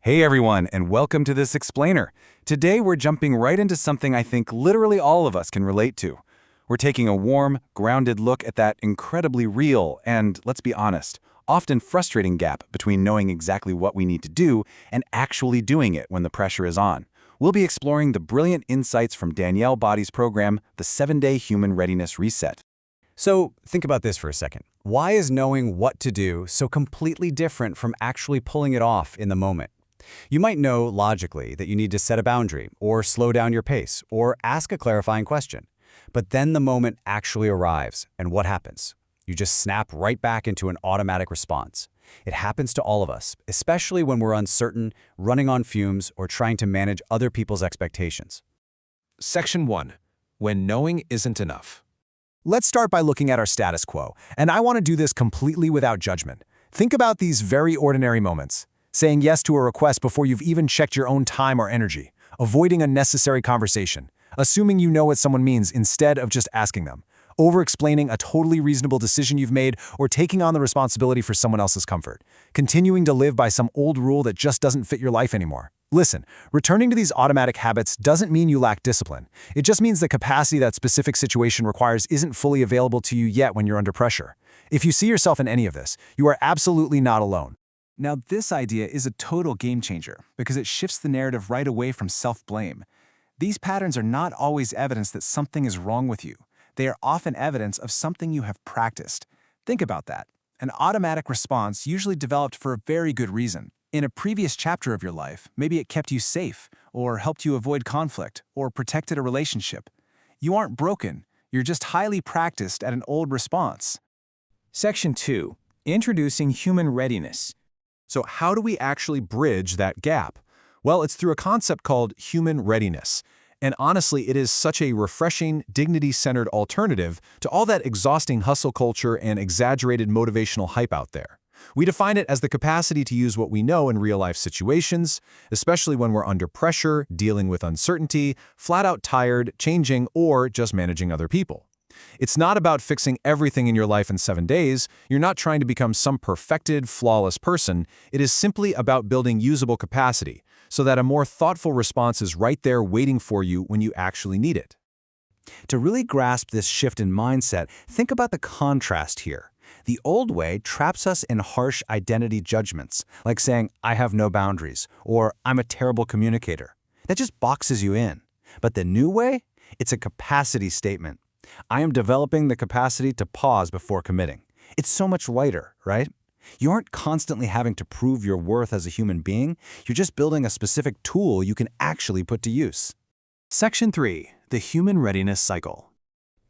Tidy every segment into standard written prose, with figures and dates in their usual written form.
Hey everyone, and welcome to this explainer. Today we're jumping right into something I think literally all of us can relate to. We're taking a warm, grounded look at that incredibly real and, let's be honest, often frustrating gap between knowing exactly what we need to do and actually doing it when the pressure is on. We'll be exploring the brilliant insights from Danielle Body's program, the 7-Day Human Readiness Reset. So think about this for a second. Why is knowing what to do so completely different from actually pulling it off in the moment? You might know logically that you need to set a boundary, or slow down your pace, or ask a clarifying question. But then the moment actually arrives, and what happens? You just snap right back into an automatic response. It happens to all of us, especially when we're uncertain, running on fumes, or trying to manage other people's expectations. Section 1. When knowing isn't enough. Let's start by looking at our status quo, and I want to do this completely without judgment. Think about these very ordinary moments. Saying yes to a request before you've even checked your own time or energy, avoiding unnecessary conversation, assuming you know what someone means instead of just asking them, over-explaining a totally reasonable decision you've made, or taking on the responsibility for someone else's comfort, continuing to live by some old rule that just doesn't fit your life anymore. Listen, returning to these automatic habits doesn't mean you lack discipline. It just means the capacity that specific situation requires isn't fully available to you yet when you're under pressure. If you see yourself in any of this, you are absolutely not alone. Now, this idea is a total game changer because it shifts the narrative right away from self-blame. These patterns are not always evidence that something is wrong with you. They are often evidence of something you have practiced. Think about that. An automatic response usually developed for a very good reason. In a previous chapter of your life, maybe it kept you safe, or helped you avoid conflict, or protected a relationship. You aren't broken. You're just highly practiced at an old response. Section 2. Introducing Human Readiness. So how do we actually bridge that gap? Well, it's through a concept called human readiness. And honestly, it is such a refreshing, dignity-centered alternative to all that exhausting hustle culture and exaggerated motivational hype out there. We define it as the capacity to use what we know in real-life situations, especially when we're under pressure, dealing with uncertainty, flat-out tired, changing, or just managing other people. It's not about fixing everything in your life in 7 days. You're not trying to become some perfected, flawless person. It is simply about building usable capacity so that a more thoughtful response is right there waiting for you when you actually need it. To really grasp this shift in mindset, think about the contrast here. The old way traps us in harsh identity judgments, like saying, "I have no boundaries," or "I'm a terrible communicator." That just boxes you in. But the new way? It's a capacity statement. I am developing the capacity to pause before committing. It's so much lighter, right? You aren't constantly having to prove your worth as a human being. You're just building a specific tool you can actually put to use. Section 3. The Human Readiness Cycle.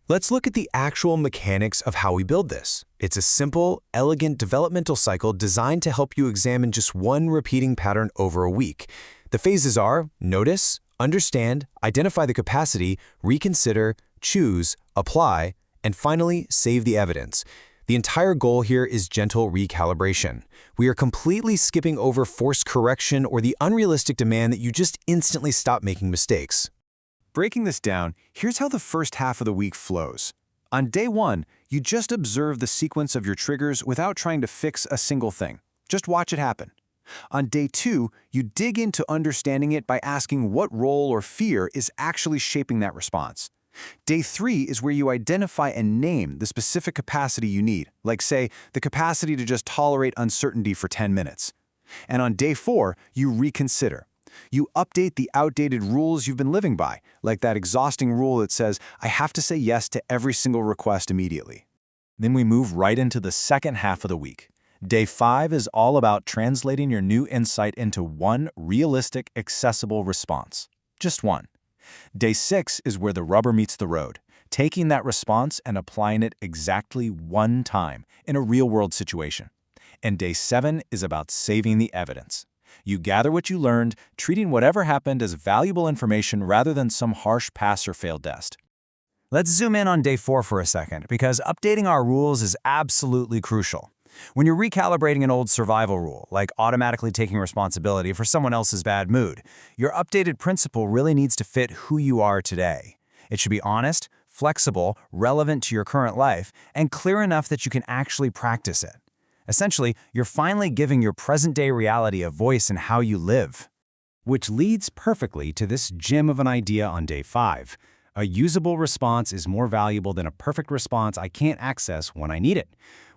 Let's look at the actual mechanics of how we build this. It's a simple, elegant developmental cycle designed to help you examine just one repeating pattern over a week. The phases are notice, understand, identify the capacity, reconsider, choose, apply, and finally, save the evidence. The entire goal here is gentle recalibration. We are completely skipping over forced correction or the unrealistic demand that you just instantly stop making mistakes. Breaking this down, here's how the first half of the week flows. On day 1, you just observe the sequence of your triggers without trying to fix a single thing. Just watch it happen. On day 2, you dig into understanding it by asking what role or fear is actually shaping that response. Day 3 is where you identify and name the specific capacity you need, like say, the capacity to just tolerate uncertainty for 10 minutes. And on day 4, you reconsider. You update the outdated rules you've been living by, like that exhausting rule that says, I have to say yes to every single request immediately. Then we move right into the second half of the week. Day 5 is all about translating your new insight into one realistic, accessible response. Just one. Day 6 is where the rubber meets the road, taking that response and applying it exactly one time in a real-world situation. And day 7 is about saving the evidence. You gather what you learned, treating whatever happened as valuable information rather than some harsh pass or fail test. Let's zoom in on day 4 for a second, because updating our rules is absolutely crucial. When you're recalibrating an old survival rule, like automatically taking responsibility for someone else's bad mood, your updated principle really needs to fit who you are today. It should be honest, flexible, relevant to your current life, and clear enough that you can actually practice it. Essentially, you're finally giving your present-day reality a voice in how you live. Which leads perfectly to this gem of an idea on day 5. A usable response is more valuable than a perfect response I can't access when I need it.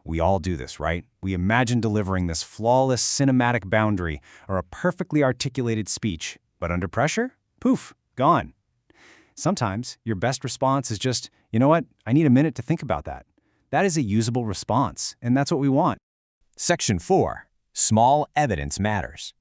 We all do this, right? We imagine delivering this flawless cinematic boundary or a perfectly articulated speech, but under pressure? Poof, gone. Sometimes your best response is just, you know what, I need a minute to think about that. That is a usable response, and that's what we want. Section 4. Small evidence matters.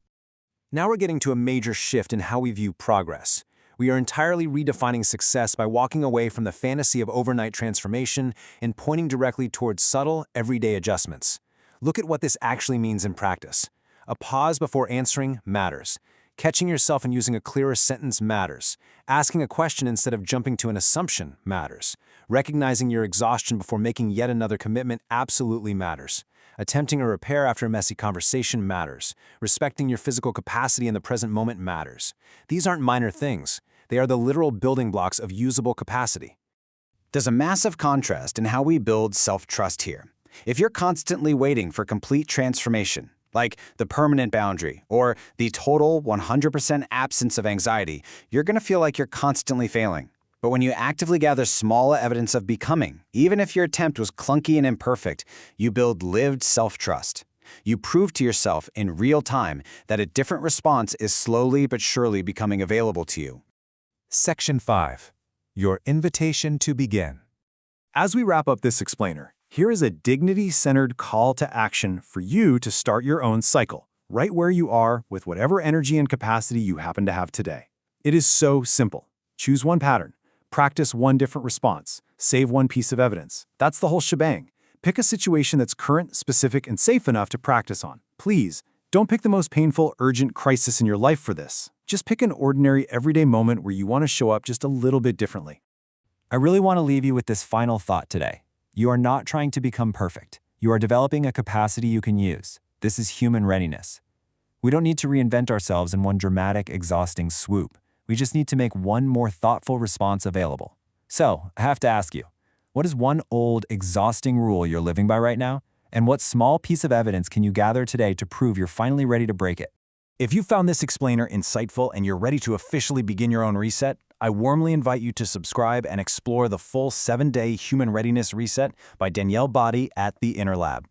Now we're getting to a major shift in how we view progress. We are entirely redefining success by walking away from the fantasy of overnight transformation and pointing directly towards subtle, everyday adjustments. Look at what this actually means in practice. A pause before answering matters. Catching yourself and using a clearer sentence matters. Asking a question instead of jumping to an assumption matters. Recognizing your exhaustion before making yet another commitment absolutely matters. Attempting a repair after a messy conversation matters. Respecting your physical capacity in the present moment matters. These aren't minor things. They are the literal building blocks of usable capacity. There's a massive contrast in how we build self-trust here. If you're constantly waiting for complete transformation, like the permanent boundary or the total 100% absence of anxiety, you're going to feel like you're constantly failing. But when you actively gather small evidence of becoming, even if your attempt was clunky and imperfect, you build lived self-trust. You prove to yourself in real time that a different response is slowly but surely becoming available to you. Section 5. Your invitation to begin. As we wrap up this explainer, here is a dignity-centered call to action for you to start your own cycle, right where you are with whatever energy and capacity you happen to have today. It is so simple. Choose one pattern, practice one different response, save one piece of evidence. That's the whole shebang. Pick a situation that's current, specific, and safe enough to practice on. Please, don't pick the most painful, urgent crisis in your life for this. Just pick an ordinary, everyday moment where you want to show up just a little bit differently. I really want to leave you with this final thought today. You are not trying to become perfect. You are developing a capacity you can use. This is human readiness. We don't need to reinvent ourselves in one dramatic, exhausting swoop. We just need to make one more thoughtful response available. So, I have to ask you, what is one old, exhausting rule you're living by right now? And what small piece of evidence can you gather today to prove you're finally ready to break it? If you found this explainer insightful and you're ready to officially begin your own reset, I warmly invite you to subscribe and explore the full 7-day Human Readiness Reset by Danielle Botti at The Inner Lab.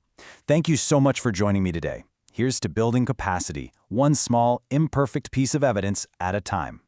Thank you so much for joining me today. Here's to building capacity, one small, imperfect piece of evidence at a time.